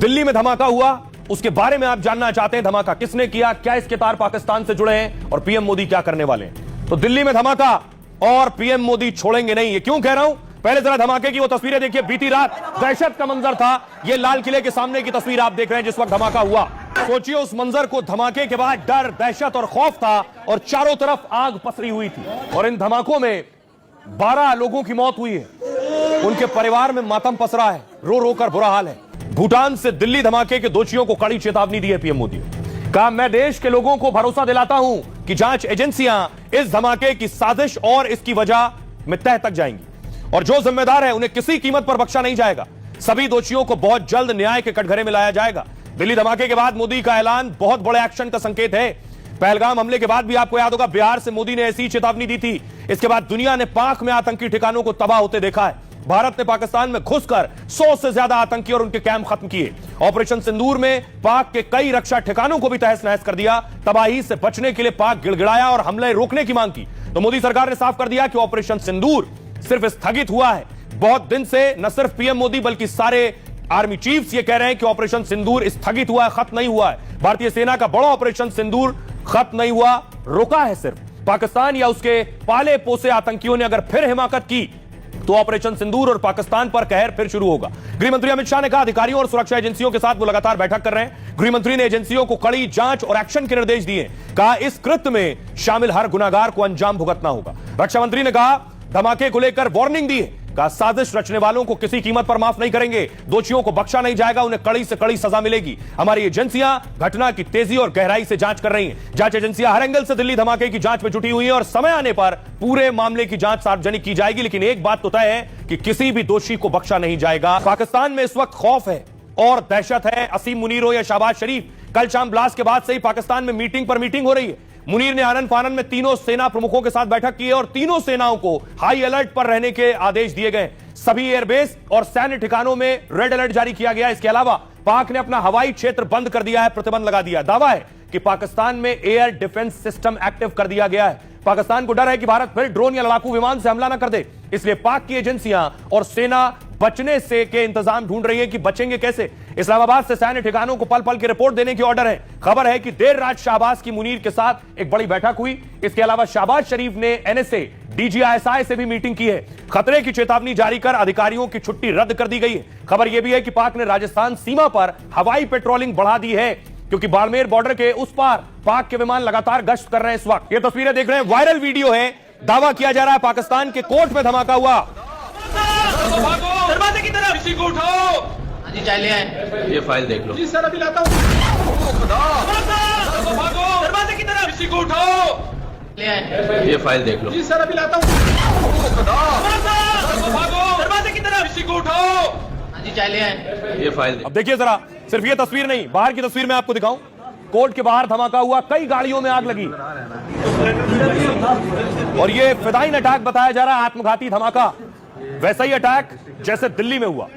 दिल्ली में धमाका हुआ, उसके बारे में आप जानना चाहते हैं। धमाका किसने किया, क्या इसके तार पाकिस्तान से जुड़े हैं और पीएम मोदी क्या करने वाले हैं। तो दिल्ली में धमाका और पीएम मोदी छोड़ेंगे नहीं। ये क्यों कह रहा हूं, पहले जरा धमाके की वो तस्वीरें देखिए। बीती रात दहशत का मंजर था। ये लाल किले के सामने की तस्वीर आप देख रहे हैं जिस वक्त धमाका हुआ। सोचिए उस मंजर को, धमाके के बाद डर, दहशत और खौफ था और चारों तरफ आग पसरी हुई थी। और इन धमाकों में 12 लोगों की मौत हुई है, उनके परिवार में मातम पसरा है, रो रो कर बुरा हाल है। भूटान से दिल्ली धमाके के दोषियों को कड़ी चेतावनी दी है पीएम मोदी। कहा, मैं देश के लोगों को भरोसा दिलाता हूं कि जांच एजेंसियां इस धमाके की साजिश और इसकी वजह में तह तक जाएंगी और जो जिम्मेदार है उन्हें किसी कीमत पर बख्शा नहीं जाएगा। सभी दोषियों को बहुत जल्द न्याय के कटघरे में लाया जाएगा। दिल्ली धमाके के बाद मोदी का ऐलान बहुत बड़े एक्शन का संकेत है। पहलगाम हमले के बाद भी आपको याद होगा बिहार से मोदी ने ऐसी चेतावनी दी थी। इसके बाद दुनिया ने पाक में आतंकी ठिकानों को तबाह होते देखा है। भारत ने पाकिस्तान में घुसकर 100 से ज्यादा आतंकी और उनके कैंप खत्म किए। ऑपरेशन सिंदूर में पाक के कई रक्षा ठिकानों को भी तहस नहस कर दिया। तबाही से बचने के लिए पाक गिड़गिड़ाया और हमले रोकने की मांग की। तो मोदी सरकार ने साफ कर दिया कि ऑपरेशन सिंदूर सिर्फ स्थगित हुआ है। बहुत दिन से न सिर्फ पीएम मोदी बल्कि सारे आर्मी चीफ्स ये कह रहे हैं कि ऑपरेशन सिंदूर स्थगित हुआ है, खत्म नहीं हुआ है। भारतीय सेना का बड़ा ऑपरेशन सिंदूर खत्म नहीं हुआ, रुका है सिर्फ। पाकिस्तान या उसके पाले पोसे आतंकियों ने अगर फिर हिमाकत की तो ऑपरेशन सिंदूर और पाकिस्तान पर कहर फिर शुरू होगा। गृहमंत्री अमित शाह ने कहा, अधिकारियों और सुरक्षा एजेंसियों के साथ वो लगातार बैठक कर रहे हैं। गृहमंत्री ने एजेंसियों को कड़ी जांच और एक्शन के निर्देश दिए। कहा, इस कृत्य में शामिल हर गुनाहगार को अंजाम भुगतना होगा। रक्षा मंत्री ने कहा, धमाके को लेकर वार्निंग दी है। कहा, साजिश रचने वालों को किसी कीमत पर माफ नहीं करेंगे। दोषियों को बख्शा नहीं जाएगा, उन्हें कड़ी से कड़ी सजा मिलेगी। हमारी एजेंसियां घटना की तेजी और गहराई से जांच कर रही हैं। जांच एजेंसियां हर एंगल से दिल्ली धमाके की जांच में जुटी हुई हैं और समय आने पर पूरे मामले की जांच सार्वजनिक की जाएगी। लेकिन एक बात तो तय है कि किसी भी दोषी को बख्शा नहीं जाएगा। पाकिस्तान में इस वक्त खौफ है और दहशत है। असीम मुनीर हो या शहबाज शरीफ, कल शाम ब्लास्ट के बाद से ही पाकिस्तान में मीटिंग पर मीटिंग हो रही है। मुनीर ने आनन फानन में तीनों सेना प्रमुखों के साथ बैठक की है और तीनों सेनाओं को हाई अलर्ट पर रहने के आदेश दिए गए। सभी एयरबेस और सैन्य ठिकानों में रेड अलर्ट जारी किया गया है। इसके अलावा पाक ने अपना हवाई क्षेत्र बंद कर दिया है, प्रतिबंध लगा दिया। दावा है कि पाकिस्तान में एयर डिफेंस सिस्टम एक्टिव कर दिया गया है। पाकिस्तान को डर है कि भारत फिर ड्रोन या लड़ाकू विमान से हमला न कर दे, इसलिए पाक की एजेंसियां और सेना बचने से के इंतजाम ढूंढ रही है कि बचेंगे कैसे। इस्लामाबाद से सैन्य ठिकानों को पल पल की रिपोर्ट देने की ऑर्डर है। खबर है कि देर रात शहबाज की मुनीर के साथ एक बड़ी बैठक हुई। इसके अलावा शहबाज शरीफ ने एनएसए, डीजीआईएसआई से भी मीटिंग की है। खतरे की चेतावनी जारी कर अधिकारियों की छुट्टी रद्द कर दी गई है। खबर यह भी है कि पाक ने राजस्थान सीमा पर हवाई पेट्रोलिंग बढ़ा दी है क्योंकि बाड़मेर बॉर्डर के उस पार पाक के विमान लगातार गश्त कर रहे हैं। इस वक्त ये तस्वीरें देख रहे हैं, वायरल वीडियो है। दावा किया जा रहा है पाकिस्तान के कोर्ट में धमाका हुआ। दरवाजे की तरफ किसी को उठाओ। जी चले आए, ये फाइल देख लो। जी सर अभी लाता हूँ। दरवाजे की तरफ किसी को उठाओ। ले आए, ये फाइल देख लो। जी सर अभी लाता हूँ। दरवाजे की तरफ किसी को उठाओ। जी चले आए, ये फाइल। अब देखिए जरा, सिर्फ ये तस्वीर नहीं, बाहर की तस्वीर मैं आपको दिखाऊं। कोर्ट के बाहर धमाका हुआ, कई गाड़ियों में आग लगी और ये फिदाइन अटैक बताया जा रहा है, आत्मघाती धमाका। वैसा ही अटैक जैसे दिल्ली में हुआ।